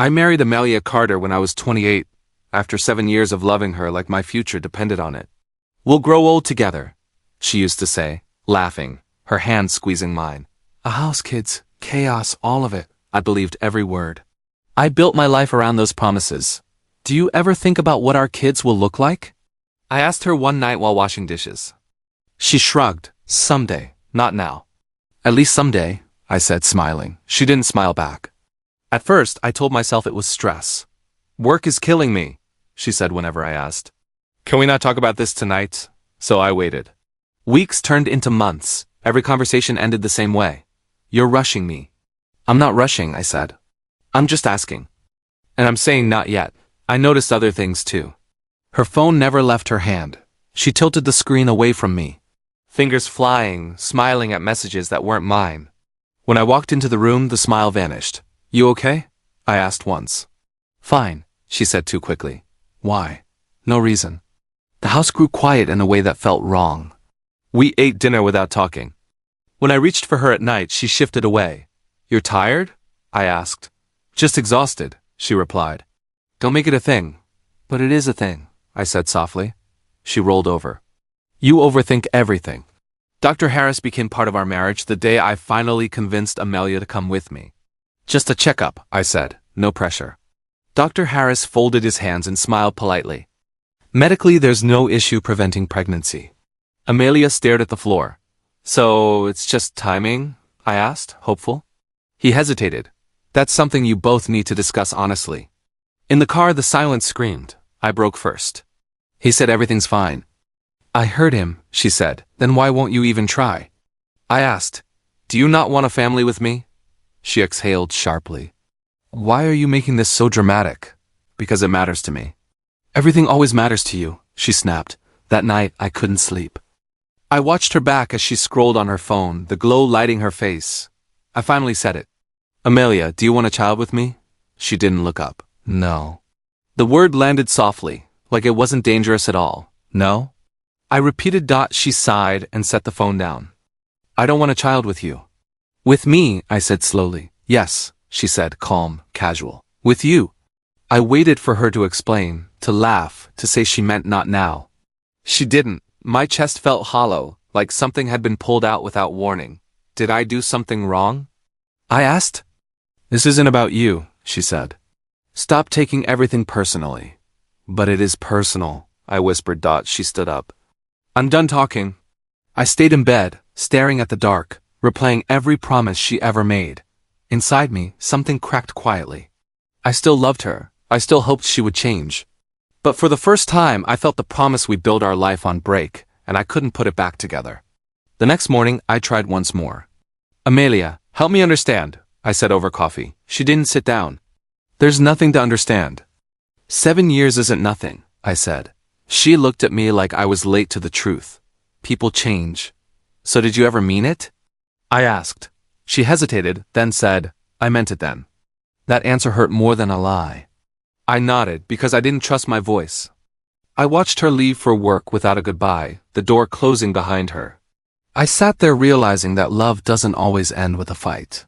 I married Amelia Carter when I was 28, after 7 years of loving her like my future depended on it. We'll grow old together, she used to say, laughing, her hand squeezing mine. A house, kids, chaos, all of it. I believed every word. I built my life around those promises. Do you ever think about what our kids will look like? I asked her one night while washing dishes. She shrugged. Someday, not now. At least someday, I said, smiling. She didn't smile back. At first, I told myself it was stress. Work is killing me, she said whenever I asked. Can we not talk about this tonight? So I waited. Weeks turned into months. Every conversation ended the same way. You're rushing me. I'm not rushing, I said. I'm just asking. And I'm saying not yet. I noticed other things too. Her phone never left her hand. She tilted the screen away from me. Fingers flying, smiling at messages that weren't mine. When I walked into the room, the smile vanished. You okay? I asked once. Fine, she said too quickly. Why? No reason. The house grew quiet in a way that felt wrong. We ate dinner without talking. When I reached for her at night, she shifted away. You're tired? I asked. Just exhausted, she replied. Don't make it a thing. But it is a thing, I said softly. She rolled over. You overthink everything. Dr. Harris became part of our marriage the day I finally convinced Amelia to come with me. Just a checkup, I said, no pressure. Dr. Harris folded his hands and smiled politely. Medically, there's no issue preventing pregnancy. Amelia stared at the floor. So, it's just timing? I asked, hopeful. He hesitated. That's something you both need to discuss honestly. In the car, the silence screamed. I broke first. He said everything's fine. I heard him, she said. Then why won't you even try? I asked, do you not want a family with me? She exhaled sharply. Why are you making this so dramatic? Because it matters to me. Everything always matters to you, she snapped. That night, I couldn't sleep. I watched her back as she scrolled on her phone, the glow lighting her face. I finally said it. Amelia, do you want a child with me? She didn't look up. No. The word landed softly, like it wasn't dangerous at all. No? I repeated. She sighed and set the phone down. I don't want a child with you. With me, I said slowly. Yes, she said, calm, casual. With you. I waited for her to explain, to laugh, to say she meant not now. She didn't. My chest felt hollow, like something had been pulled out without warning. Did I do something wrong? I asked. This isn't about you, she said. Stop taking everything personally. But it is personal, I whispered. She stood up. I'm done talking. I stayed in bed, staring at the dark, replaying every promise she ever made. Inside me, something cracked quietly. I still loved her. I still hoped she would change. But for the first time, I felt the promise we build our life on break, and I couldn't put it back together. The next morning, I tried once more. Amelia, help me understand, I said over coffee. She didn't sit down. There's nothing to understand. 7 years isn't nothing, I said. She looked at me like I was late to the truth. People change. So did you ever mean it? I asked. She hesitated, then said, I meant it then. That answer hurt more than a lie. I nodded because I didn't trust my voice. I watched her leave for work without a goodbye, the door closing behind her. I sat there realizing that love doesn't always end with a fight.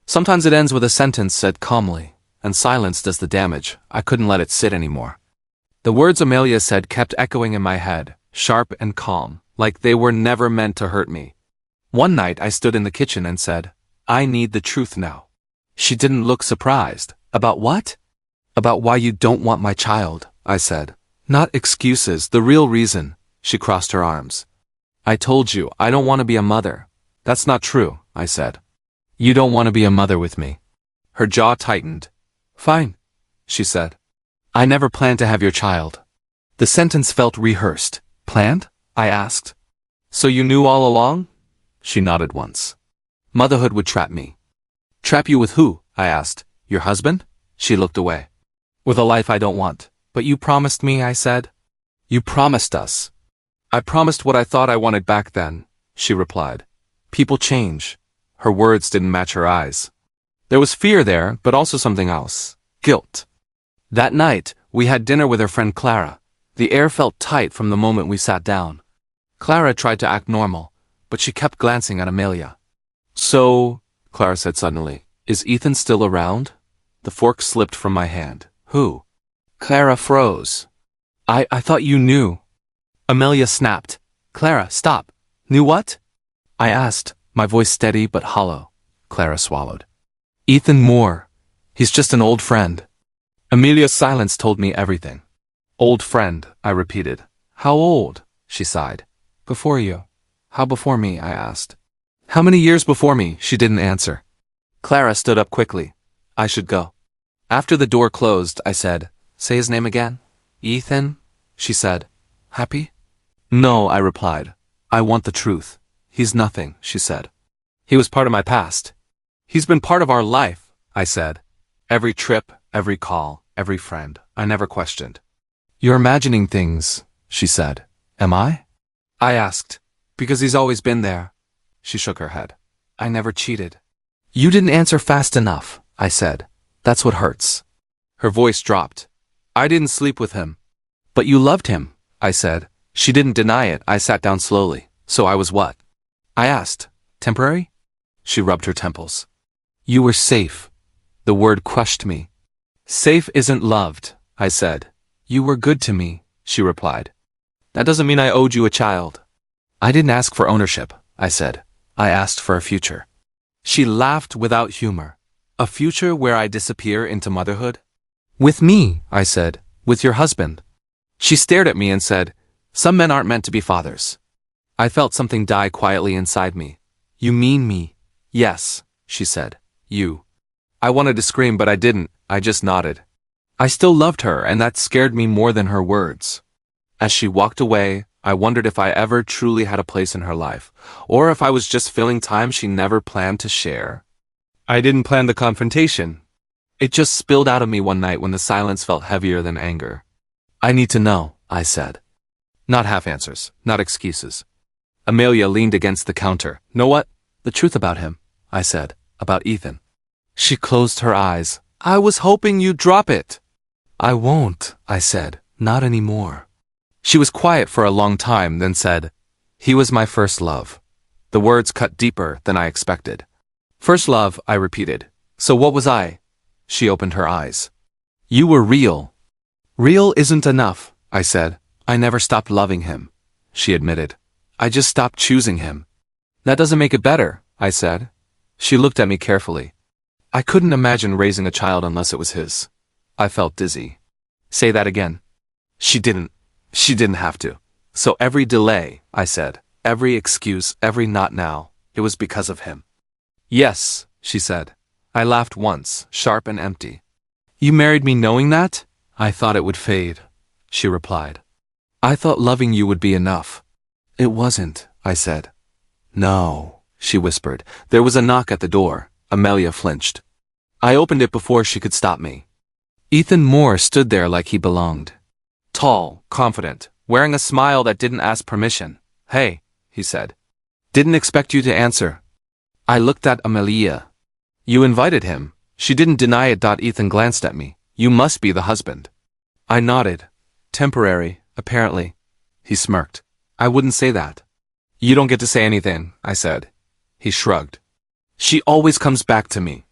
Sometimes it ends with a sentence said calmly, and silence does the damage. I couldn't let it sit anymore. The words Amelia said kept echoing in my head, sharp and calm, like they were never meant to hurt me. One night I stood in the kitchen and said, I need the truth now. She didn't look surprised. About what? About why you don't want my child, I said. Not excuses, the real reason. She crossed her arms. I told you, I don't want to be a mother. That's not true, I said. You don't want to be a mother with me. Her jaw tightened. Fine, she said. I never planned to have your child. The sentence felt rehearsed. Planned? I asked. So you knew all along? She nodded once. Motherhood would trap me. Trap you with who? I asked. Your husband? She looked away. With a life I don't want. But you promised me, I said. You promised us. I promised what I thought I wanted back then, she replied. People change. Her words didn't match her eyes. There was fear there, but also something else. Guilt. That night, we had dinner with her friend Clara. The air felt tight from the moment we sat down. Clara tried to act normal, but she kept glancing at Amelia. So, Clara said suddenly, is Ethan still around? The fork slipped from my hand. Who? Clara froze. I thought you knew. Amelia snapped. Clara, stop. Knew what? I asked, my voice steady but hollow. Clara swallowed. Ethan Moore. He's just an old friend. Amelia's silence told me everything. Old friend, I repeated. How old? She sighed. Before you. How before me? I asked. How many years before me? She didn't answer. Clara stood up quickly. I should go. After the door closed, I said, say his name again. Ethan? She said. Happy? No, I replied. I want the truth. He's nothing, she said. He was part of my past. He's been part of our life, I said. Every trip, every call, every friend. I never questioned. You're imagining things, she said. Am I? I asked. Because he's always been there. She shook her head. I never cheated. You didn't answer fast enough, I said. That's what hurts. Her voice dropped. I didn't sleep with him. But you loved him, I said. She didn't deny it. I sat down slowly. So I was what? I asked. Temporary? She rubbed her temples. You were safe. The word crushed me. Safe isn't loved, I said. You were good to me, she replied. That doesn't mean I owed you a child. I didn't ask for ownership, I said. I asked for a future. She laughed without humor. A future where I disappear into motherhood? With me, I said. With your husband. She stared at me and said, some men aren't meant to be fathers. I felt something die quietly inside me. You mean me? Yes, she said. You. I wanted to scream, but I didn't. I just nodded. I still loved her, and that scared me more than her words. As she walked away, I wondered if I ever truly had a place in her life, or if I was just filling time she never planned to share. I didn't plan the confrontation. It just spilled out of me one night when the silence felt heavier than anger. I need to know, I said. Not half answers, not excuses. Amelia leaned against the counter. Know what? The truth about him, I said. About Ethan. She closed her eyes. I was hoping you'd drop it. I won't, I said. Not anymore. She was quiet for a long time, then said, he was my first love. The words cut deeper than I expected. First love, I repeated. So what was I? She opened her eyes. You were real. Real isn't enough, I said. I never stopped loving him, she admitted. I just stopped choosing him. That doesn't make it better, I said. She looked at me carefully. I couldn't imagine raising a child unless it was his. I felt dizzy. Say that again. She didn't. She didn't have to. So every delay, I said, every excuse, every not now, it was because of him. Yes, she said. I laughed once, sharp and empty. You married me knowing that? I thought it would fade, she replied. I thought loving you would be enough. It wasn't, I said. No, she whispered. There was a knock at the door. Amelia flinched. I opened it before she could stop me. Ethan Moore stood there like he belonged. Tall, confident, wearing a smile that didn't ask permission. Hey, he said. Didn't expect you to answer. I looked at Amelia. You invited him. She didn't deny it. Ethan glanced at me. You must be the husband. I nodded. Temporary, apparently. He smirked. I wouldn't say that. You don't get to say anything, I said. He shrugged. She always comes back to me.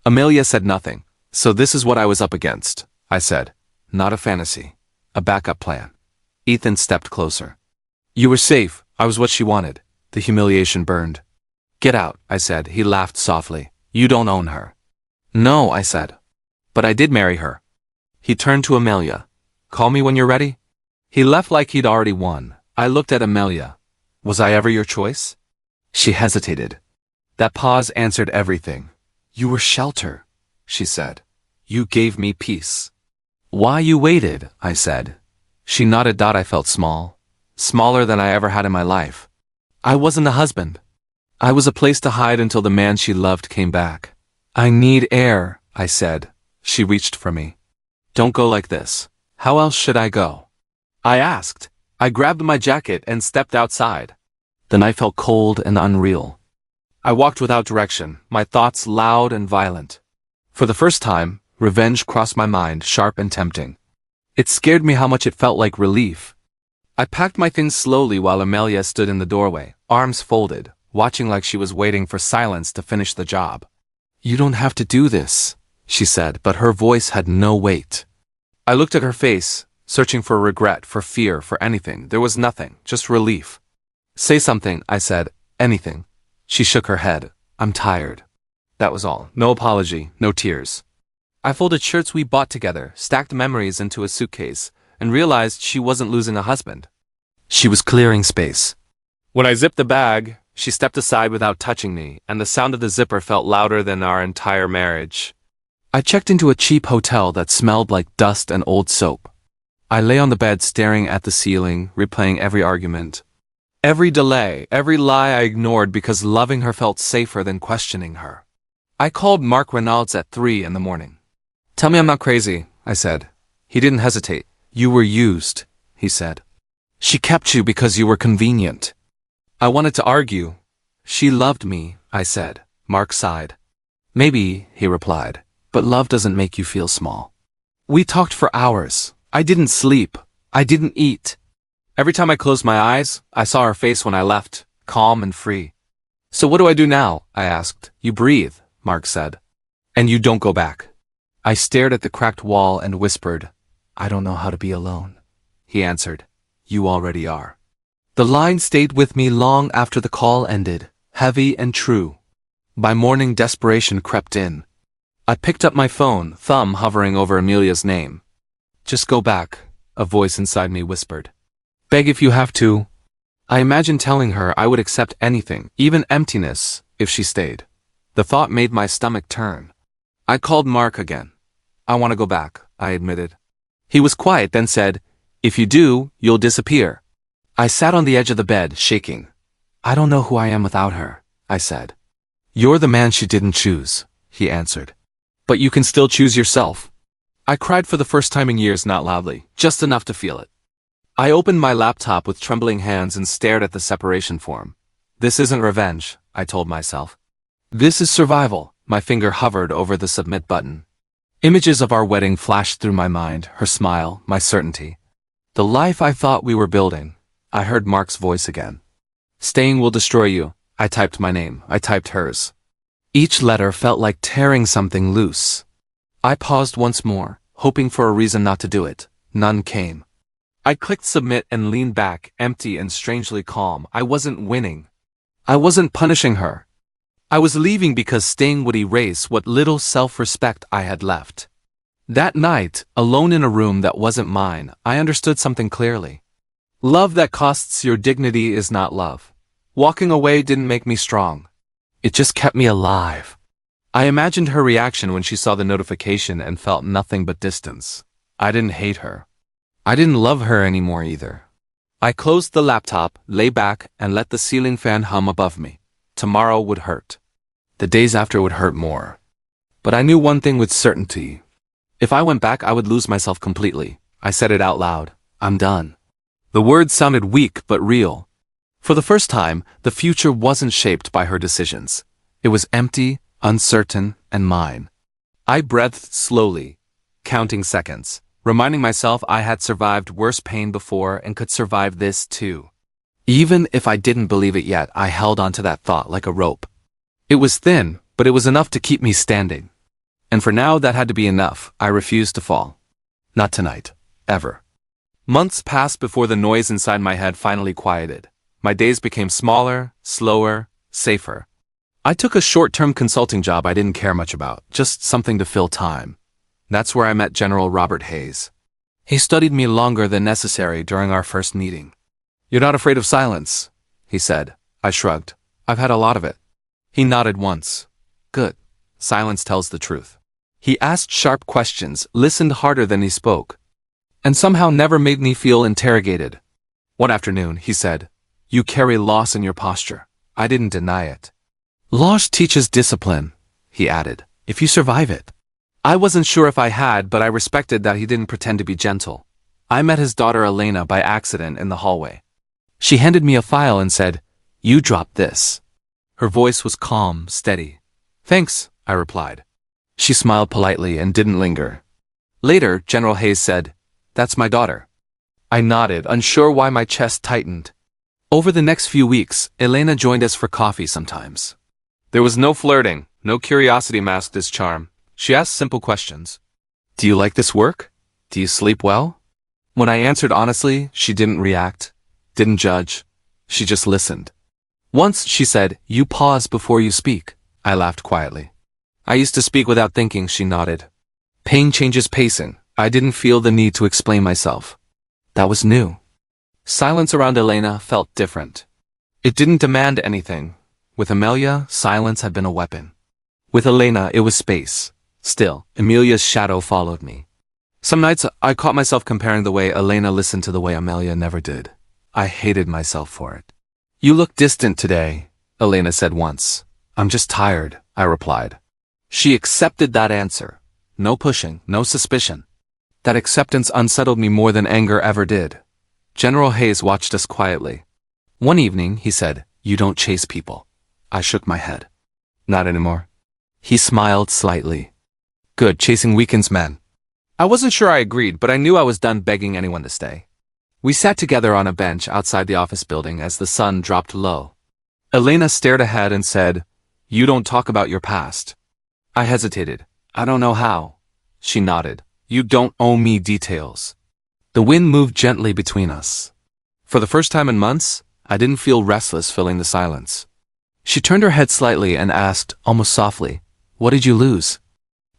Amelia said nothing. So this is what I was up against, I said. Not a fantasy. A backup plan. Ethan stepped closer. You were safe. I was what she wanted. The humiliation burned. Get out, I said. He laughed softly. You don't own her. No, I said. But I did marry her. He turned to Amelia. Call me when you're ready. He left like he'd already won. I looked at Amelia. Was I ever your choice? She hesitated. That pause answered everything. You were shelter, she said. You gave me peace. Why you waited, I said. She nodded. I felt small. Smaller than I ever had in my life. I wasn't a husband. I was a place to hide until the man she loved came back. I need air, I said. She reached for me. Don't go like this. How else should I go? I asked. I grabbed my jacket and stepped outside. The night felt cold and unreal. I walked without direction, my thoughts loud and violent. For the first time, revenge crossed my mind, sharp and tempting. It scared me how much it felt like relief. I packed my things slowly while Amelia stood in the doorway, arms folded, watching like she was waiting for silence to finish the job. You don't have to do this, she said, but her voice had no weight. I looked at her face, searching for regret, for fear, for anything. There was nothing, just relief. Say something, I said. Anything. She shook her head. I'm tired. That was all. No apology, no tears. I folded shirts we bought together, stacked memories into a suitcase, and realized she wasn't losing a husband. She was clearing space. When I zipped the bag, she stepped aside without touching me, and the sound of the zipper felt louder than our entire marriage. I checked into a cheap hotel that smelled like dust and old soap. I lay on the bed staring at the ceiling, replaying every argument. Every delay, every lie I ignored because loving her felt safer than questioning her. I called Mark Reynolds at 3 in the morning. Tell me I'm not crazy, I said. He didn't hesitate. You were used, he said. She kept you because you were convenient. I wanted to argue. She loved me, I said. Mark sighed. Maybe, he replied, but love doesn't make you feel small. We talked for hours. I didn't sleep. I didn't eat. Every time I closed my eyes, I saw her face when I left, calm and free. So what do I do now? I asked. You breathe, Mark said. And you don't go back. I stared at the cracked wall and whispered, I don't know how to be alone. He answered, You already are. The line stayed with me long after the call ended, heavy and true. By morning, desperation crept in. I picked up my phone, thumb hovering over Amelia's name. Just go back, a voice inside me whispered. Beg if you have to. I imagined telling her I would accept anything, even emptiness, if she stayed. The thought made my stomach turn. I called Mark again. I want to go back, I admitted. He was quiet, then said, If you do, you'll disappear. I sat on the edge of the bed, shaking. I don't know who I am without her, I said. You're the man she didn't choose, he answered. But you can still choose yourself. I cried for the first time in years, not loudly, just enough to feel it. I opened my laptop with trembling hands and stared at the separation form. This isn't revenge, I told myself. This is survival. My finger hovered over the submit button. Images of our wedding flashed through my mind, her smile, my certainty. The life I thought we were building. I heard Mark's voice again. Staying will destroy you. I typed my name. I typed hers. Each letter felt like tearing something loose. I paused once more, hoping for a reason not to do it. None came. I clicked submit and leaned back, empty and strangely calm. I wasn't winning. I wasn't punishing her. I was leaving because staying would erase what little self-respect I had left. That night, alone in a room that wasn't mine, I understood something clearly. Love that costs your dignity is not love. Walking away didn't make me strong. It just kept me alive. I imagined her reaction when she saw the notification and felt nothing but distance. I didn't hate her. I didn't love her anymore either. I closed the laptop, lay back, and let the ceiling fan hum above me. Tomorrow would hurt. The days after would hurt more. But I knew one thing with certainty. If I went back, I would lose myself completely. I said it out loud. I'm done. The words sounded weak but real. For the first time, the future wasn't shaped by her decisions. It was empty, uncertain, and mine. I breathed slowly, counting seconds, reminding myself I had survived worse pain before and could survive this too. Even if I didn't believe it yet, I held onto that thought like a rope. It was thin, but it was enough to keep me standing. And for now, that had to be enough. I refused to fall. Not tonight. Ever. Months passed before the noise inside my head finally quieted. My days became smaller, slower, safer. I took a short-term consulting job I didn't care much about, just something to fill time. That's where I met General Robert Hayes. He studied me longer than necessary during our first meeting. You're not afraid of silence, he said. I shrugged. I've had a lot of it. He nodded once. Good. Silence tells the truth. He asked sharp questions, listened harder than he spoke, and somehow never made me feel interrogated. One afternoon, he said, You carry loss in your posture. I didn't deny it. Loss teaches discipline, he added, if you survive it. I wasn't sure if I had, but I respected that he didn't pretend to be gentle. I met his daughter Elena by accident in the hallway. She handed me a file and said, You dropped this. Her voice was calm, steady. Thanks, I replied. She smiled politely and didn't linger. Later, General Hayes said, That's my daughter. I nodded, unsure why my chest tightened. Over the next few weeks, Elena joined us for coffee sometimes. There was no flirting, no curiosity masked his charm. She asked simple questions. Do you like this work? Do you sleep well? When I answered honestly, she didn't react, didn't judge. She just listened. Once she said, "You pause before you speak." I laughed quietly. I used to speak without thinking, she nodded. Pain changes pacing. I didn't feel the need to explain myself. That was new. Silence around Elena felt different. It didn't demand anything. With Amelia, silence had been a weapon. With Elena, it was space. Still, Amelia's shadow followed me. Some nights, I caught myself comparing the way Elena listened to the way Amelia never did. I hated myself for it. You look distant today, Elena said once. I'm just tired, I replied. She accepted that answer. No pushing, no suspicion. That acceptance unsettled me more than anger ever did. General Hayes watched us quietly. One evening, he said, "You don't chase people." I shook my head. Not anymore. He smiled slightly. Good, chasing weakens men. I wasn't sure I agreed, but I knew I was done begging anyone to stay. We sat together on a bench outside the office building as the sun dropped low. Elena stared ahead and said, "You don't talk about your past." I hesitated. I don't know how. She nodded. You don't owe me details. The wind moved gently between us. For the first time in months, I didn't feel restless filling the silence. She turned her head slightly and asked, almost softly, "What did you lose?"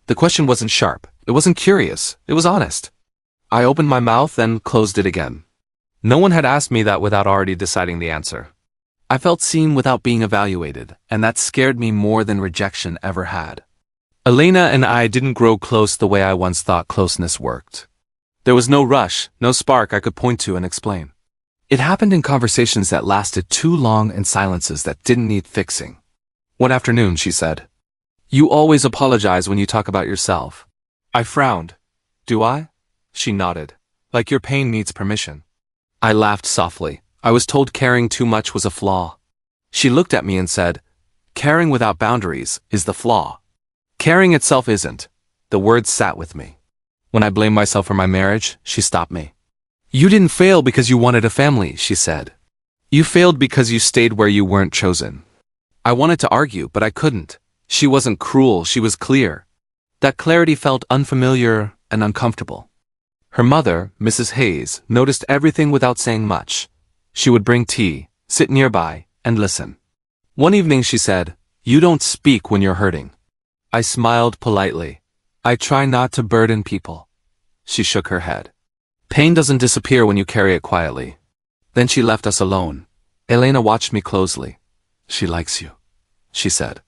The question wasn't sharp. It wasn't curious. It was honest. I opened my mouth and closed it again. No one had asked me that without already deciding the answer. I felt seen without being evaluated, and that scared me more than rejection ever had. Elena and I didn't grow close the way I once thought closeness worked. There was no rush, no spark I could point to and explain. It happened in conversations that lasted too long and silences that didn't need fixing. One afternoon, she said, "You always apologize when you talk about yourself." I frowned. Do I? She nodded. Like your pain needs permission. I laughed softly. I was told caring too much was a flaw. She looked at me and said, "Caring without boundaries is the flaw. Caring itself isn't." The words sat with me. When I blamed myself for my marriage, she stopped me. "You didn't fail because you wanted a family," she said. "You failed because you stayed where you weren't chosen." I wanted to argue, but I couldn't. She wasn't cruel, she was clear. That clarity felt unfamiliar and uncomfortable. Her mother, Mrs. Hayes, noticed everything without saying much. She would bring tea, sit nearby, and listen. One evening she said, "You don't speak when you're hurting." I smiled politely. "I try not to burden people." She shook her head. "Pain doesn't disappear when you carry it quietly." Then she left us alone. Elena watched me closely. "She likes you," she said.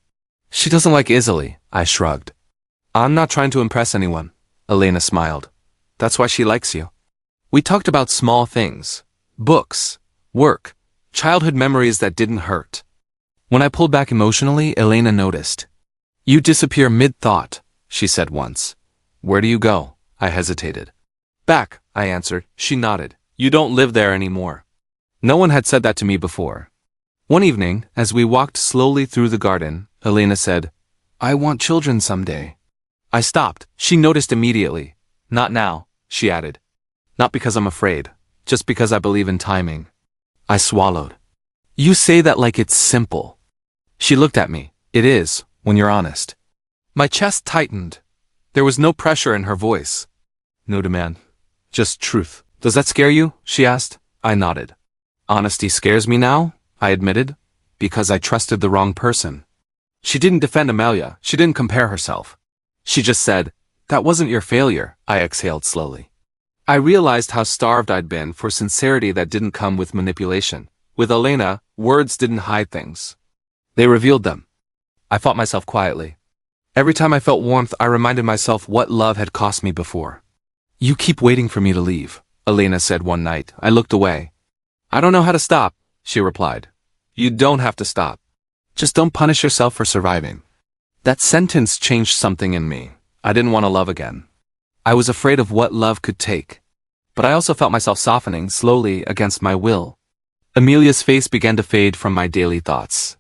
"She doesn't like easily," I shrugged. "I'm not trying to impress anyone," Elena smiled. "That's why she likes you." We talked about small things. Books, work, childhood memories that didn't hurt. When I pulled back emotionally, Elena noticed. "You disappear mid-thought," she said once. "Where do you go?" I hesitated. "Back," I answered. She nodded. "You don't live there anymore." No one had said that to me before. One evening, as we walked slowly through the garden, Elena said, "I want children someday." I stopped. She noticed immediately. "Not now," she added. "Not because I'm afraid, just because I believe in timing." I swallowed. "You say that like it's simple." She looked at me. "It is, when you're honest." My chest tightened. There was no pressure in her voice. No demand. Just truth. "Does that scare you?" she asked. I nodded. "Honesty scares me now," I admitted, "because I trusted the wrong person." She didn't defend Amelia. She didn't compare herself. She just said, "That wasn't your failure," I exhaled slowly. I realized how starved I'd been for sincerity that didn't come with manipulation. With Elena, words didn't hide things. They revealed them. I fought myself quietly. Every time I felt warmth, I reminded myself what love had cost me before. "You keep waiting for me to leave," Elena said one night. I looked away. "I don't know how to stop," she replied. "You don't have to stop. Just don't punish yourself for surviving." That sentence changed something in me. I didn't want to love again. I was afraid of what love could take. But I also felt myself softening slowly against my will. Amelia's face began to fade from my daily thoughts.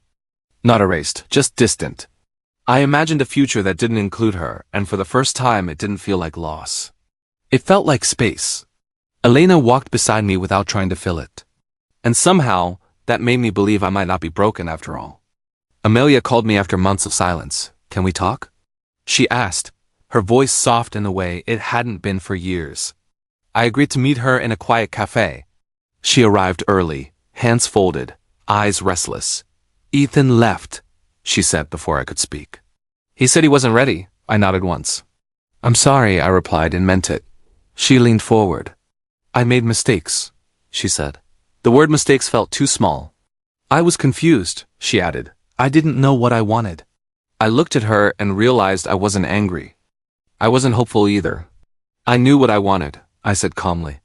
Not erased, just distant. I imagined a future that didn't include her, and for the first time it didn't feel like loss. It felt like space. Elena walked beside me without trying to fill it. And somehow, that made me believe I might not be broken after all. Amelia called me after months of silence. "Can we talk?" she asked. her voice soft in a way it hadn't been for years. I agreed to meet her in a quiet cafe. She arrived early, hands folded, eyes restless. "Ethan left," she said before I could speak. "He said he wasn't ready," I nodded once. "I'm sorry," I replied and meant it. She leaned forward. "I made mistakes," she said. The word mistakes felt too small. "I was confused," she added. "I didn't know what I wanted." I looked at her and realized I wasn't angry. I wasn't hopeful either. "I knew what I wanted," I said calmly.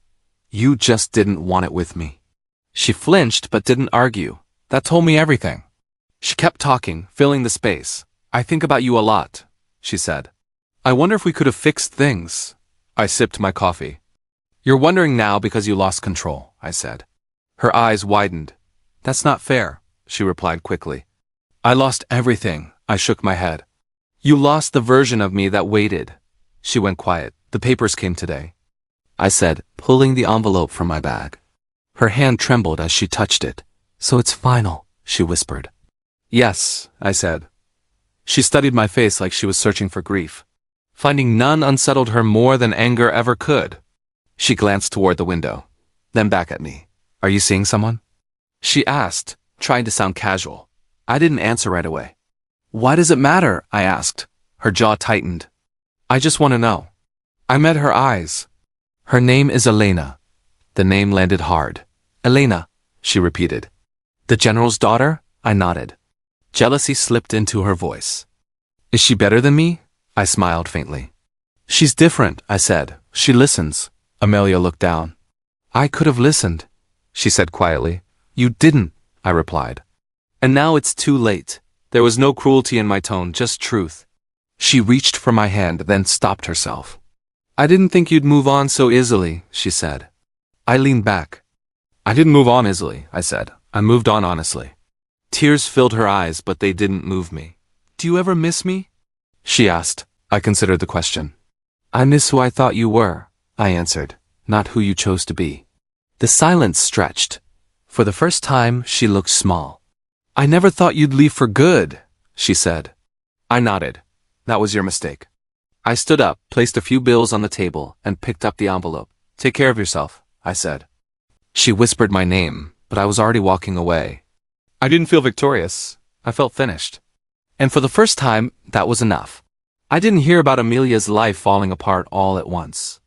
"You just didn't want it with me." She flinched but didn't argue. That told me everything. She kept talking, filling the space. "I think about you a lot," she said. "I wonder if we could have fixed things." I sipped my coffee. "You're wondering now because you lost control," I said. Her eyes widened. "That's not fair," she replied quickly. "I lost everything," I shook my head. "You lost the version of me that waited." She went quiet. "The papers came today," I said, pulling the envelope from my bag. Her hand trembled as she touched it. "So it's final," she whispered. "Yes," I said. She studied my face like she was searching for grief. Finding none unsettled her more than anger ever could. She glanced toward the window, then back at me. "Are you seeing someone?" she asked, trying to sound casual. I didn't answer right away. "Why does it matter?" I asked. Her jaw tightened. "I just want to know." I met her eyes. "Her name is Elena." The name landed hard. "Elena," she repeated. "The general's daughter?" I nodded. Jealousy slipped into her voice. "Is she better than me?" I smiled faintly. "She's different," I said. "She listens." Amelia looked down. "I could have listened," she said quietly. "You didn't," I replied. "And now it's too late." There was no cruelty in my tone, just truth. She reached for my hand, then stopped herself. "I didn't think you'd move on so easily," she said. I leaned back. "I didn't move on easily," I said. "I moved on honestly." Tears filled her eyes, but they didn't move me. "Do you ever miss me?" she asked. I considered the question. "I miss who I thought you were," I answered, "not who you chose to be." The silence stretched. For the first time, she looked small. "I never thought you'd leave for good," she said. I nodded. "That was your mistake." I stood up, placed a few bills on the table, and picked up the envelope. "Take care of yourself," I said. She whispered my name, but I was already walking away. I didn't feel victorious. I felt finished. And for the first time, that was enough. I didn't hear about Amelia's life falling apart all at once.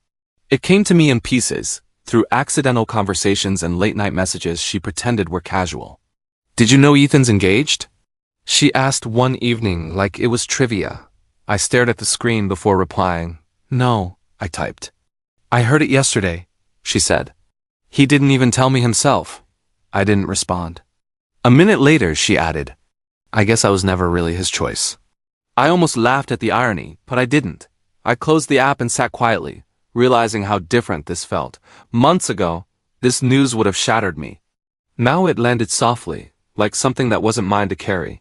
It came to me in pieces, through accidental conversations and late-night messages she pretended were casual. "Did you know Ethan's engaged?" she asked one evening like it was trivia. I stared at the screen before replying. "No," I typed. "I heard it yesterday," she said. "He didn't even tell me himself." I didn't respond. A minute later, she added, "I guess I was never really his choice." I almost laughed at the irony, but I didn't. I closed the app and sat quietly, realizing how different this felt. Months ago, this news would have shattered me. Now it landed softly, like something that wasn't mine to carry.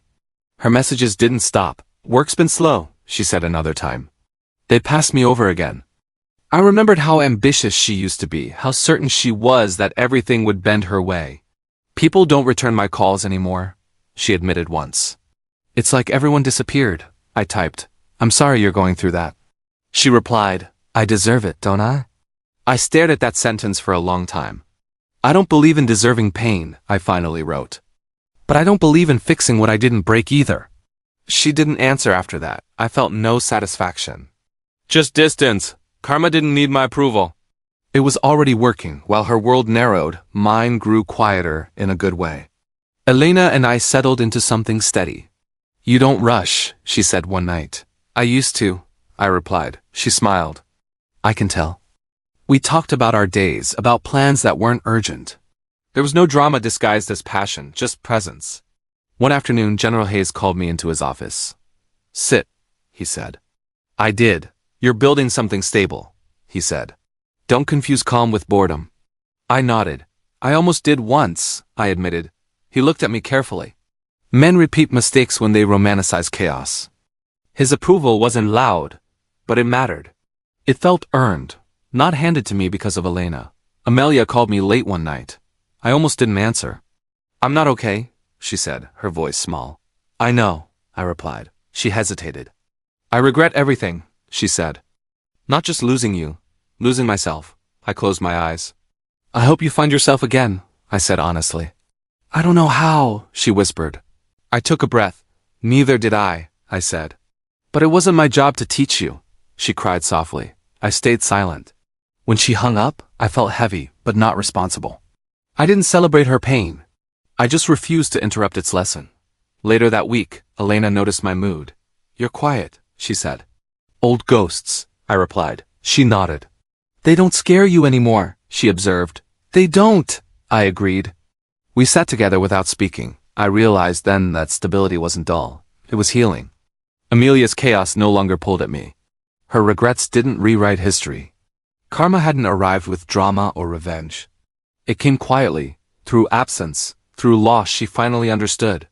Her messages didn't stop. "Work's been slow," she said another time. They passed me over again. I remembered how ambitious she used to be, how certain she was that everything would bend her way. "People don't return my calls anymore," she admitted once. "It's like everyone disappeared," I typed. "I'm sorry you're going through that." She replied, "I deserve it, don't I?" I stared at that sentence for a long time. "I don't believe in deserving pain," I finally wrote. "But I don't believe in fixing what I didn't break either." She didn't answer after that. I felt no satisfaction. Just distance. Karma didn't need my approval. It was already working. While her world narrowed, mine grew quieter in a good way. Elena and I settled into something steady. "You don't rush," she said one night. "I used to," I replied. She smiled. "I can tell." We talked about our days, about plans that weren't urgent. There was no drama disguised as passion, just presence. One afternoon, General Hayes called me into his office. "Sit," he said. I did. "You're building something stable," he said. "Don't confuse calm with boredom." I nodded. "I almost did once," I admitted. He looked at me carefully. Men repeat mistakes when they romanticize chaos. His approval wasn't loud, but it mattered. It felt earned, not handed to me because of Elena. Amelia called me late one night. I almost didn't answer. "I'm not okay," she said, her voice small. "I know," I replied. She hesitated. "I regret everything," she said. Not just losing you, losing myself. I closed my eyes. I hope you find yourself again, I said honestly. I don't know how, she whispered. I took a breath. Neither did I said. But it wasn't my job to teach you, she cried softly. I stayed silent. When she hung up, I felt heavy, but not responsible. I didn't celebrate her pain. I just refused to interrupt its lesson. Later that week, Elena noticed my mood. You're quiet, she said. Old ghosts, I replied. She nodded. They don't scare you anymore, she observed. They don't, I agreed. We sat together without speaking. I realized then that stability wasn't dull. It was healing. Amelia's chaos no longer pulled at me. Her regrets didn't rewrite history. Karma hadn't arrived with drama or revenge. It came quietly, through absence, through loss. She finally understood.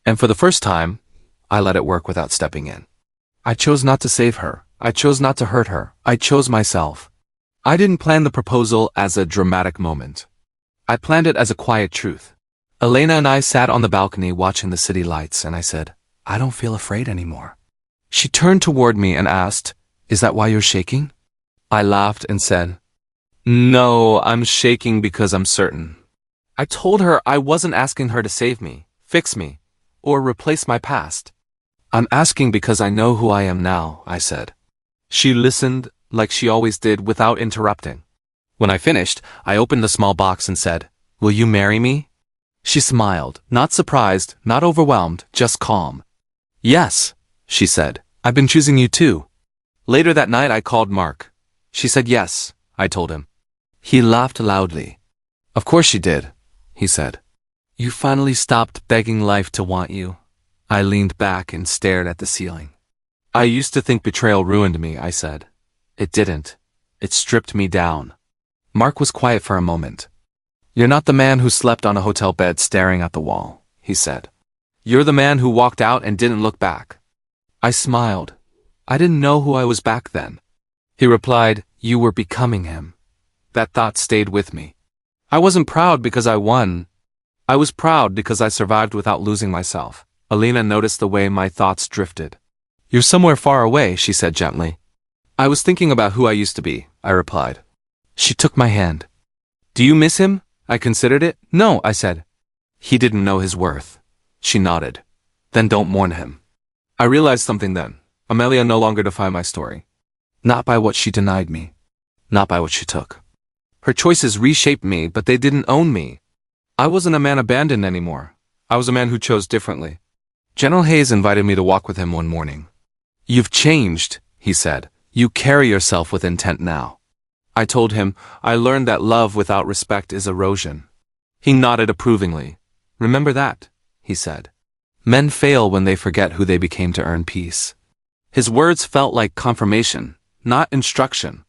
And for the first time, I let it work without stepping in. I chose not to save her. I chose not to hurt her. I chose myself. I didn't plan the proposal as a dramatic moment. I planned it as a quiet truth. Elena and I sat on the balcony watching the city lights, and I said, I don't feel afraid anymore. She turned toward me and asked, Is that why you're shaking? I laughed and said, No, I'm shaking because I'm certain. I told her I wasn't asking her to save me, fix me, or replace my past. I'm asking because I know who I am now, I said. She listened, like she always did, without interrupting. When I finished, I opened the small box and said, Will you marry me? She smiled, not surprised, not overwhelmed, just calm. Yes, she said. I've been choosing you too. Later that night I called Mark. She said yes, I told him. He laughed loudly. Of course she did, he said. You finally stopped begging life to want you. I leaned back and stared at the ceiling. I used to think betrayal ruined me, I said. It didn't. It stripped me down. Mark was quiet for a moment. You're not the man who slept on a hotel bed staring at the wall, he said. You're the man who walked out and didn't look back. I smiled. I didn't know who I was back then. He replied, You were becoming him. That thought stayed with me. I wasn't proud because I won. I was proud because I survived without losing myself. Alina noticed the way my thoughts drifted. You're somewhere far away, she said gently. I was thinking about who I used to be, I replied. She took my hand. Do you miss him? I considered it. No, I said. He didn't know his worth. She nodded. Then don't mourn him. I realized something then. Amelia no longer defined my story. Not by what she denied me. Not by what she took. Her choices reshaped me, but they didn't own me. I wasn't a man abandoned anymore. I was a man who chose differently. General Hayes invited me to walk with him one morning. You've changed, he said. You carry yourself with intent now. I told him, I learned that love without respect is erosion. He nodded approvingly. Remember that, he said. Men fail when they forget who they became to earn peace. His words felt like confirmation, not instruction.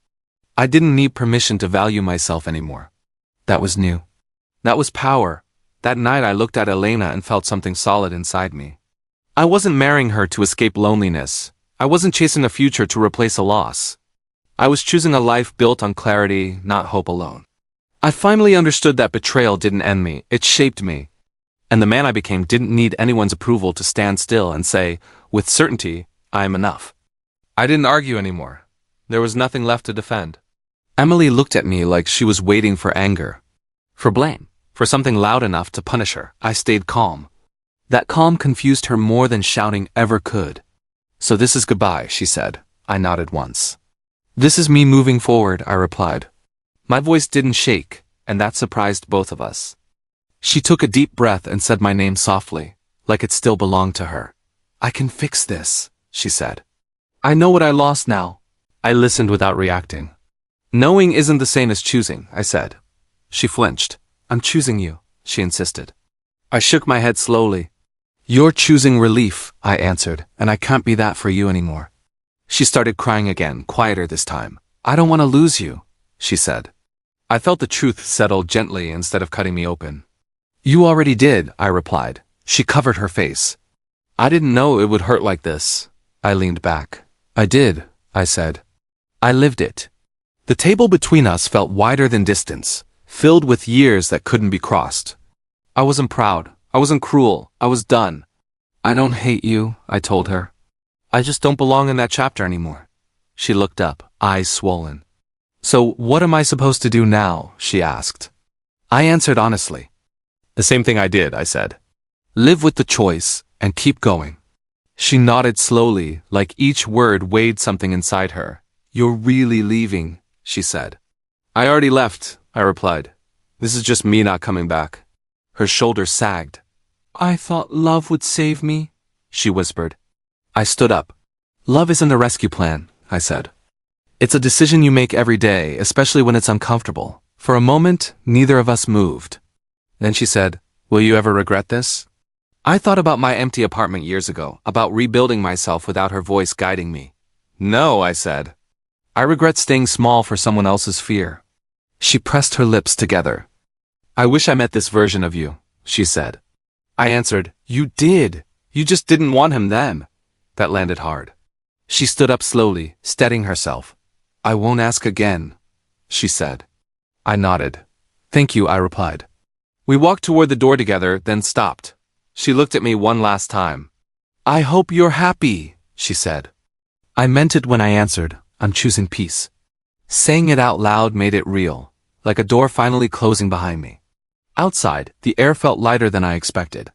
I didn't need permission to value myself anymore. That was new. That was power. That night I looked at Elena and felt something solid inside me. I wasn't marrying her to escape loneliness. I wasn't chasing a future to replace a loss. I was choosing a life built on clarity, not hope alone. I finally understood that betrayal didn't end me, it shaped me. And the man I became didn't need anyone's approval to stand still and say, with certainty, I am enough. I didn't argue anymore. There was nothing left to defend. Emily looked at me like she was waiting for anger, for blame, for something loud enough to punish her. I stayed calm. That calm confused her more than shouting ever could. So this is goodbye, she said. I nodded once. This is me moving forward, I replied. My voice didn't shake, and that surprised both of us. She took a deep breath and said my name softly, like it still belonged to her. I can fix this, she said. I know what I lost now. I listened without reacting. Knowing isn't the same as choosing, I said. She flinched. I'm choosing you, she insisted. I shook my head slowly. You're choosing relief, I answered, and I can't be that for you anymore. She started crying again, quieter this time. I don't want to lose you, she said. I felt the truth settle gently instead of cutting me open. You already did, I replied. She covered her face. I didn't know it would hurt like this. I leaned back. I did, I said. I lived it. The table between us felt wider than distance, filled with years that couldn't be crossed. I wasn't proud. I wasn't cruel. I was done. I don't hate you, I told her. I just don't belong in that chapter anymore. She looked up, eyes swollen. So what am I supposed to do now? She asked. I answered honestly. The same thing I did, I said. Live with the choice and keep going. She nodded slowly, like each word weighed something inside her. You're really leaving, she said. I already left, I replied. This is just me not coming back. Her shoulders sagged. I thought love would save me, she whispered. I stood up. Love isn't a rescue plan, I said. It's a decision you make every day, especially when it's uncomfortable. For a moment, neither of us moved. Then she said, will you ever regret this? I thought about my empty apartment years ago, about rebuilding myself without her voice guiding me. No, I said. I regret staying small for someone else's fear. She pressed her lips together. I wish I met this version of you, she said. I answered, you did. You just didn't want him then. That landed hard. She stood up slowly, steadying herself. I won't ask again, she said. I nodded. Thank you, I replied. We walked toward the door together, then stopped. She looked at me one last time. I hope you're happy, she said. I meant it when I answered, I'm choosing peace. Saying it out loud made it real, like a door finally closing behind me. Outside, the air felt lighter than I expected.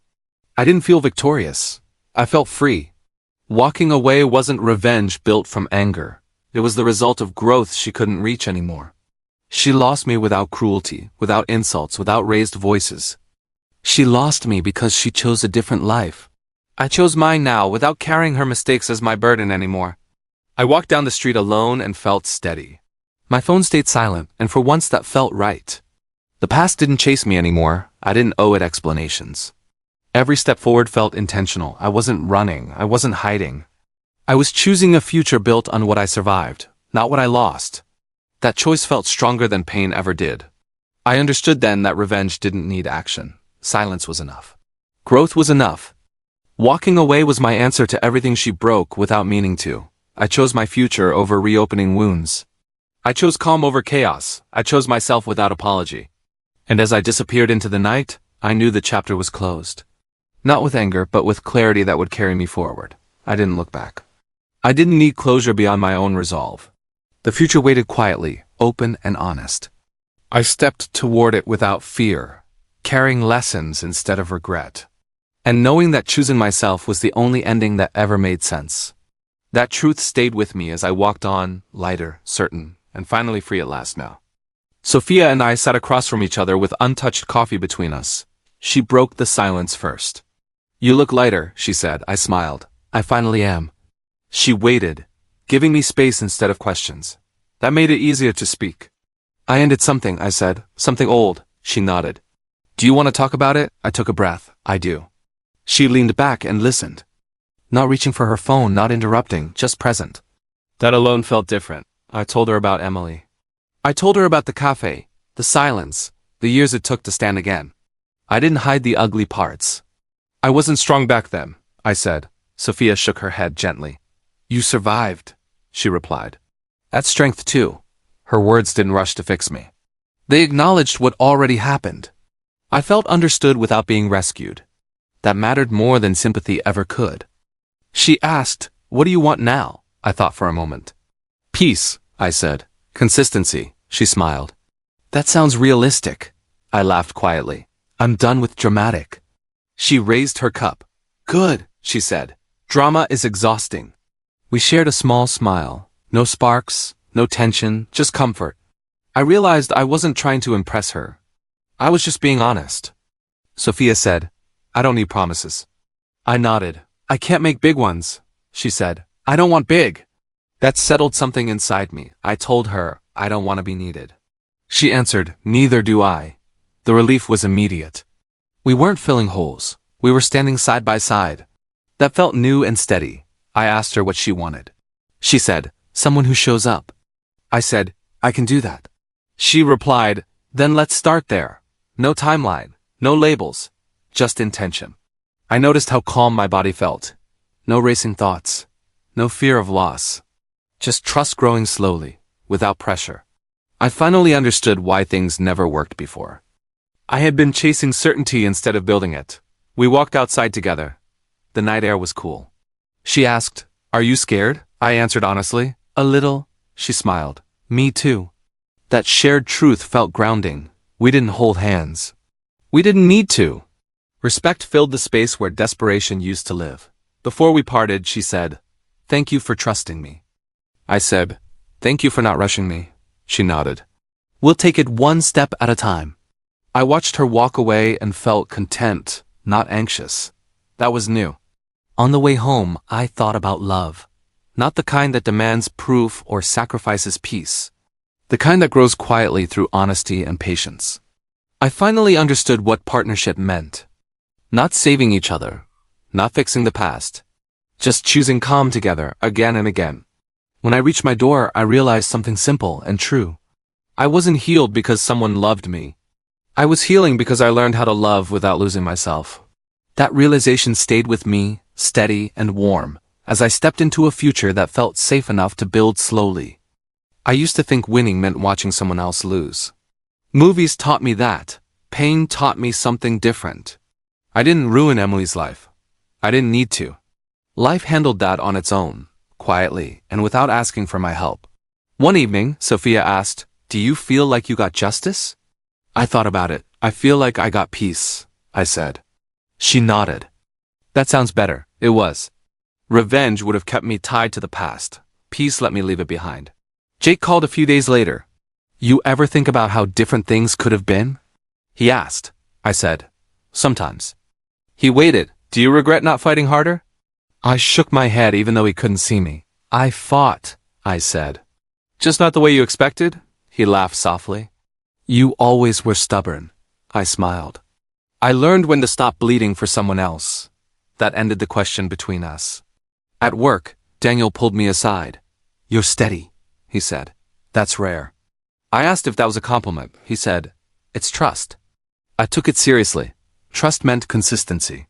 I didn't feel victorious. I felt free. Walking away wasn't revenge built from anger. It was the result of growth she couldn't reach anymore. She lost me without cruelty, without insults, without raised voices. She lost me because she chose a different life. I chose mine now without carrying her mistakes as my burden anymore. I walked down the street alone and felt steady. My phone stayed silent, and for once that felt right. The past didn't chase me anymore. I didn't owe it explanations. Every step forward felt intentional. I wasn't running. I wasn't hiding. I was choosing a future built on what I survived, not what I lost. That choice felt stronger than pain ever did. I understood then that revenge didn't need action. Silence was enough. Growth was enough. Walking away was my answer to everything she broke without meaning to. I chose my future over reopening wounds. I chose calm over chaos. I chose myself without apology. And as I disappeared into the night, I knew the chapter was closed. Not with anger, but with clarity that would carry me forward. I didn't look back. I didn't need closure beyond my own resolve. The future waited quietly, open and honest. I stepped toward it without fear, carrying lessons instead of regret, and knowing that choosing myself was the only ending that ever made sense. That truth stayed with me as I walked on, lighter, certain, and finally free at last now. Sophia and I sat across from each other with untouched coffee between us. She broke the silence first. You look lighter, she said. I smiled. I finally am. She waited, giving me space instead of questions. That made it easier to speak. I ended something, I said. Something old. She nodded. Do you want to talk about it? I took a breath. I do. She leaned back and listened. Not reaching for her phone, not interrupting, just present. That alone felt different. I told her about Emily. I told her about the cafe, the silence, the years it took to stand again. I didn't hide the ugly parts. I wasn't strong back then, I said. Sophia shook her head gently. You survived, she replied. That's strength too. Her words didn't rush to fix me. They acknowledged what already happened. I felt understood without being rescued. That mattered more than sympathy ever could. She asked, what do you want now? I thought for a moment. Peace, I said. Consistency, she smiled. That sounds realistic. I laughed quietly. I'm done with dramatic. She raised her cup. Good, she said. Drama is exhausting. We shared a small smile. No sparks, no tension, just comfort. I realized I wasn't trying to impress her. I was just being honest. Sophia said, I don't need promises. I nodded. I can't make big ones, she said. I don't want big. That settled something inside me. I told her, I don't want to be needed. She answered, neither do I. The relief was immediate. We weren't filling holes. We were standing side by side. That felt new and steady. I asked her what she wanted. She said, someone who shows up. I said, I can do that. She replied, then let's start there. No timeline, no labels, just intention. I noticed how calm my body felt. No racing thoughts, no fear of loss. Just trust growing slowly, without pressure. I finally understood why things never worked before. I had been chasing certainty instead of building it. We walked outside together. The night air was cool. She asked, are you scared? I answered honestly, A little, she smiled. Me too. That shared truth felt grounding. We didn't hold hands. We didn't need to. Respect filled the space where desperation used to live. Before we parted, she said, "Thank you for trusting me." I said, "Thank you for not rushing me." She nodded. "We'll take it one step at a time." I watched her walk away and felt content, not anxious. That was new. On the way home, I thought about love. Not the kind that demands proof or sacrifices peace. The kind that grows quietly through honesty and patience. I finally understood what partnership meant. Not saving each other. Not fixing the past. Just choosing calm together again and again. When I reached my door, I realized something simple and true. I wasn't healed because someone loved me. I was healing because I learned how to love without losing myself. That realization stayed with me, steady and warm, as I stepped into a future that felt safe enough to build slowly. I used to think winning meant watching someone else lose. Movies taught me that. Pain taught me something different. I didn't ruin Emily's life. I didn't need to. Life handled that on its own, quietly, and without asking for my help. One evening, Sophia asked, "Do you feel like you got justice?" I thought about it. "I feel like I got peace," I said. She nodded. "That sounds better." It was. Revenge would have kept me tied to the past. Peace let me leave it behind. Jake called a few days later. "You ever think about how different things could have been?" he asked. I said, "Sometimes." He waited. "Do you regret not fighting harder?" I shook my head even though he couldn't see me. "I fought," I said. "Just not the way you expected?" He laughed softly. "You always were stubborn." I smiled. I learned when to stop bleeding for someone else. That ended the question between us. At work, Daniel pulled me aside. "You're steady," he said. "That's rare." I asked if that was a compliment. He said, "It's trust." I took it seriously. Trust meant consistency.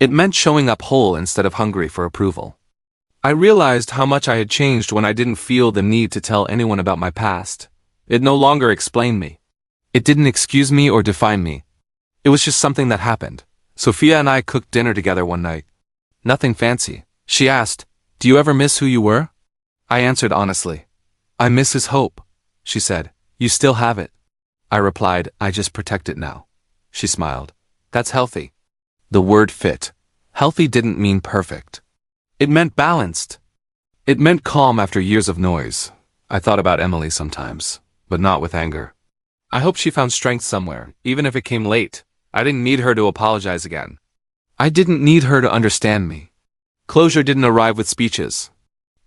It meant showing up whole instead of hungry for approval. I realized how much I had changed when I didn't feel the need to tell anyone about my past. It no longer explained me. It didn't excuse me or define me. It was just something that happened. Sophia and I cooked dinner together one night. Nothing fancy. She asked, "Do you ever miss who you were?" I answered honestly. "I miss his hope." She said, "You still have it." I replied, "I just protect it now." She smiled. "That's healthy." The word fit. Healthy didn't mean perfect. It meant balanced. It meant calm after years of noise. I thought about Emily sometimes, but not with anger. I hoped she found strength somewhere, even if it came late. I didn't need her to apologize again. I didn't need her to understand me. Closure didn't arrive with speeches.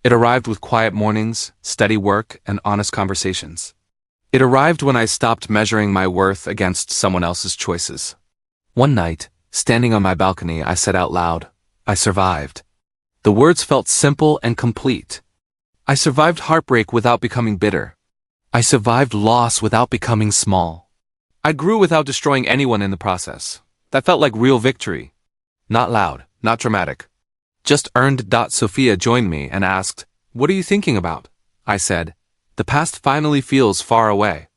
It arrived with quiet mornings, steady work, and honest conversations. It arrived when I stopped measuring my worth against someone else's choices. One night, standing on my balcony, I said out loud, "I survived." The words felt simple and complete. I survived heartbreak without becoming bitter. I survived loss without becoming small. I grew without destroying anyone in the process. That felt like real victory. Not loud, not dramatic. Just earned. Sophia joined me and asked, "What are you thinking about?" I said, "The past finally feels far away."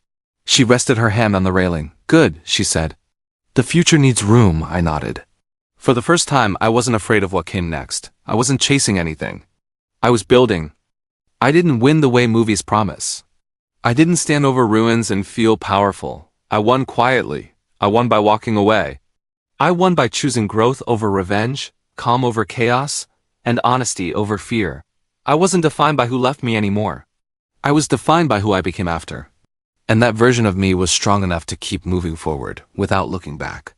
She rested her hand on the railing. "Good," she said. "The future needs room," I nodded. For the first time, I wasn't afraid of what came next. I wasn't chasing anything. I was building. I didn't win the way movies promise. I didn't stand over ruins and feel powerful. I won quietly. I won by walking away. I won by choosing growth over revenge, calm over chaos, and honesty over fear. I wasn't defined by who left me anymore. I was defined by who I became after. And that version of me was strong enough to keep moving forward without looking back.